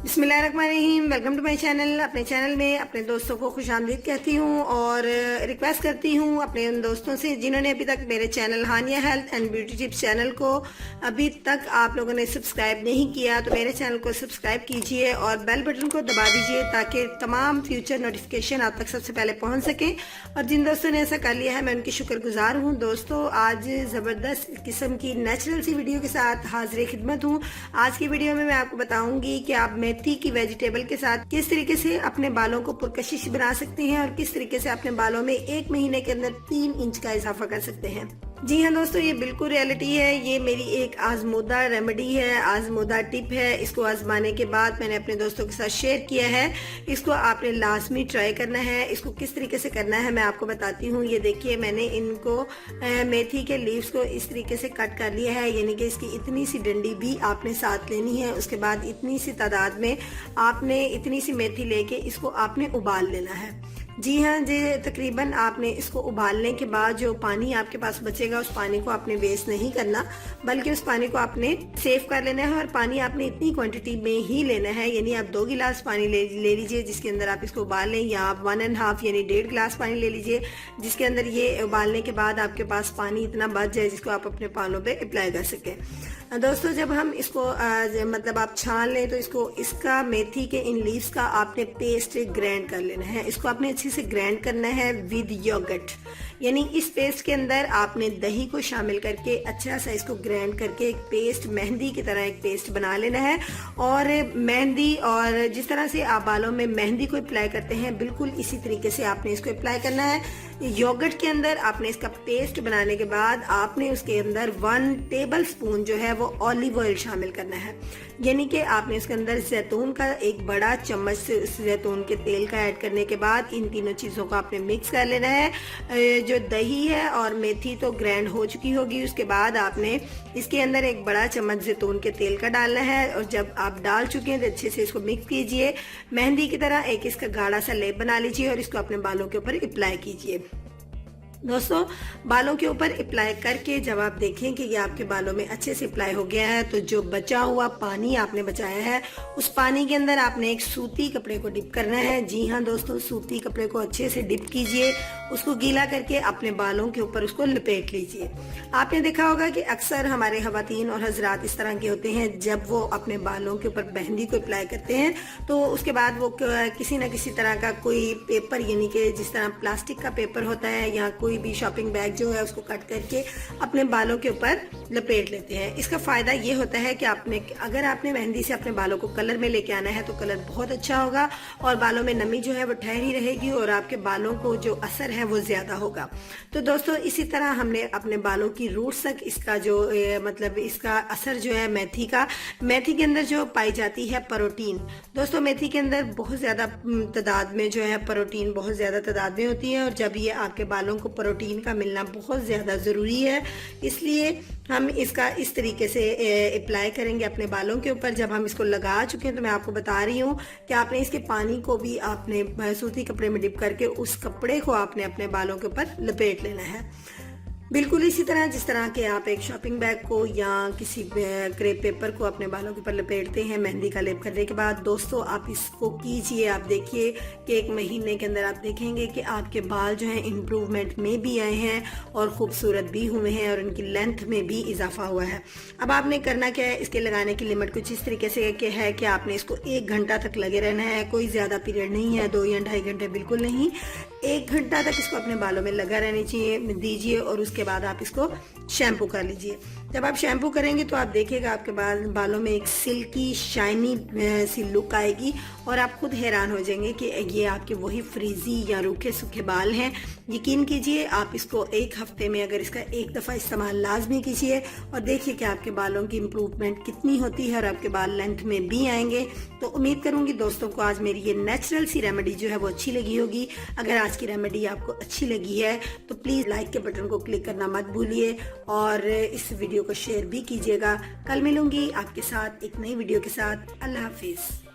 बिस्मिल्लाहिर्रहमानिर्रहीम। Welcome to my channel. अपने channel में अपने दोस्तों को खुशामदीद कहती हूँ और रिक्वेस्ट करती हूँ अपने उन दोस्तों से जिन्होंने अभी तक मेरे channel Hania health and beauty tips channel को अभी तक आप लोगों ने सब्सक्राइब नहीं किया तो मेरे चैनल को सब्सक्राइब कीजिए और बेल बटन को दबा दीजिए ताकि तमाम फ्यूचर नोटिफिकेशन आप तक सबसे पहले पहुँच सके। और जिन दोस्तों ने ऐसा कर लिया है मैं उनकी शुक्रगुजार हूँ। दोस्तों आज ज़बरदस्त किस्म की नेचुरल सी वीडियो के साथ हाजिर खिदमत हूँ। आज की वीडियो में मैं आपको बताऊंगी कि आप मेथी की वेजिटेबल के साथ किस तरीके से अपने बालों को पुरकशिश बना सकते हैं और किस तरीके से अपने बालों में 1 महीने के अंदर 3 इंच का इजाफा कर सकते हैं। जी हाँ दोस्तों, ये बिल्कुल रियलिटी है। ये मेरी एक आजमूदा रेमेडी है, आजमूदा टिप है। इसको आजमाने के बाद मैंने अपने दोस्तों के साथ शेयर किया है। इसको आपने लाजमी ट्राई करना है। इसको किस तरीके से करना है मैं आपको बताती हूँ। ये देखिए, मैंने इनको मेथी के लीव्स को इस तरीके से कट कर लिया है, यानी कि इसकी इतनी सी डंडी भी आपने साथ लेनी है। उसके बाद इतनी सी तादाद में आपने इतनी सी मेथी लेके इसको आपने उबाल लेना है। जी हाँ जी, तकरीबन आपने इसको उबालने के बाद जो पानी आपके पास बचेगा उस पानी को आपने वेस्ट नहीं करना, बल्कि उस पानी को आपने सेव कर लेना है। और पानी आपने इतनी क्वांटिटी में ही लेना है, यानी आप 2 गिलास पानी ले लीजिए जिसके अंदर आप इसको उबाल लें, या आप 1.5 यानी 1.5 गिलास पानी ले लीजिए जिसके अंदर ये उबालने के बाद आपके पास पानी इतना बच जाए जिसको आप अपने बालों पे अप्लाई कर सकें। दोस्तों जब हम इसको मतलब आप छान लें तो इसका मेथी के इन लीव्स का आपने पेस्ट ग्राइंड कर लेना है। इसको आपने अच्छे से ग्राइंड करना है विद योगर्ट, यानी इस पेस्ट के अंदर आपने दही को शामिल करके अच्छा सा इसको ग्राइंड करके एक पेस्ट, मेहंदी की तरह एक पेस्ट बना लेना है। और मेहंदी, और जिस तरह से आप बालों में मेहंदी को अप्लाई करते हैं बिल्कुल इसी तरीके से आपने इसको अप्लाई करना है। योगर्ट के अंदर आपने इसका पेस्ट बनाने के बाद आपने उसके अंदर 1 टेबल स्पून जो है वो ऑलिव ऑयल शामिल करना है, यानी कि आपने इसके अंदर जैतून का एक बड़ा चम्मच से उस जैतून के तेल का ऐड करने के बाद इन तीनों चीज़ों को आपने मिक्स कर लेना है। जो दही है और मेथी तो ग्राइंड हो चुकी होगी, उसके बाद आपने इसके अंदर एक बड़ा चम्मच जैतून के तेल का डालना है। और जब आप डाल चुके हैं तो अच्छे से इसको मिक्स कीजिए। मेहंदी की तरह एक इसका गाढ़ा सा लेप बना लीजिए और इसको अपने बालों के ऊपर अप्लाई कीजिए। दोस्तों बालों के ऊपर अप्लाई करके जब आप देखें कि ये आपके बालों में अच्छे से अप्लाई हो गया है तो जो बचा हुआ पानी आपने बचाया है उस पानी के अंदर आपने एक सूती कपड़े को डिप करना है। जी हाँ दोस्तों, सूती कपड़े को अच्छे से डिप कीजिए, उसको गीला करके अपने बालों के ऊपर उसको लपेट लीजिए। आपने देखा होगा कि अक्सर हमारे खवातीन और हजरात इस तरह के होते हैं, जब वो अपने बालों के ऊपर मेहंदी को अप्लाई करते हैं तो उसके बाद वो किसी न किसी तरह का कोई पेपर, यानी कि जिस तरह प्लास्टिक का पेपर होता है या कोई भी शॉपिंग बैग जो है उसको कट करके अपने बालों के ऊपर लपेट लेते हैं। इसका फायदा ये होता है कि अगर आपने मेहंदी से अपने बालों को कलर में लेके आना है तो कलर बहुत अच्छा होगा और बालों में नमी जो है वो ठहरी रहेगी और आपके बालों को जो असर है वो ज्यादा होगा। तो दोस्तों इसी तरह हमने अपने बालों की रूट्स तक इसका जो मतलब इसका असर जो है मेथी के अंदर जो पाई जाती है प्रोटीन। दोस्तों मेथी के अंदर बहुत ज्यादा तादाद में जो है प्रोटीन बहुत ज्यादा तादाद में होती है और जब ये आपके बालों को प्रोटीन का मिलना बहुत ज्यादा जरूरी है, इसलिए हम इसका इस तरीके से अप्लाई करेंगे अपने बालों के ऊपर। जब हम इसको लगा चुके हैं तो मैं आपको बता रही हूँ कि आपने इसके पानी को भी आपने सूती कपड़े में डिप करके उस कपड़े को आपने अपने बालों के ऊपर लपेट लेना है, बिल्कुल इसी तरह जिस तरह के आप एक शॉपिंग बैग को या किसी क्रेप पेपर को अपने बालों के ऊपर लपेटते हैं मेहंदी का लेप करने के बाद। दोस्तों आप इसको कीजिए, आप देखिए कि 1 महीने के अंदर आप देखेंगे कि आपके बाल जो हैं इम्प्रूवमेंट में भी आए हैं और खूबसूरत भी हुए हैं और उनकी लेंथ में भी इजाफा हुआ है। अब आपने करना क्या है, इसके लगाने की लिमिट कुछ इस तरीके से है कि आपने इसको 1 घंटा तक लगे रहना है। कोई ज्यादा पीरियड नहीं है, 2 या 2.5 घंटे बिल्कुल नहीं, 1 घंटा तक इसको अपने बालों में लगा रहने दीजिए और उसके बाद आप इसको शैम्पू कर लीजिए। जब आप शैम्पू करेंगे तो आप देखिएगा आपके बालों में एक सिल्की शाइनी सी लुक आएगी और आप खुद हैरान हो जाएंगे कि ये आपके वही फ्रीजी या रूखे सूखे बाल हैं। यकीन कीजिए, आप इसको 1 हफ्ते में अगर इसका 1 दफ़ा इस्तेमाल लाजमी कीजिए और देखिए कि आपके बालों की इम्प्रूवमेंट कितनी होती है और आपके बाल लेंथ में भी आएंगे। तो उम्मीद करूंगी दोस्तों को आज मेरी ये नेचुरल सी रेमेडी जो है वो अच्छी लगी होगी। अगर आज की रेमेडी आपको अच्छी लगी है तो प्लीज़ लाइक के बटन को क्लिक करना मत भूलिए और इस वीडियो को शेयर भी कीजिएगा। कल मिलूंगी आपके साथ एक नई वीडियो के साथ। अल्लाह हाफिज।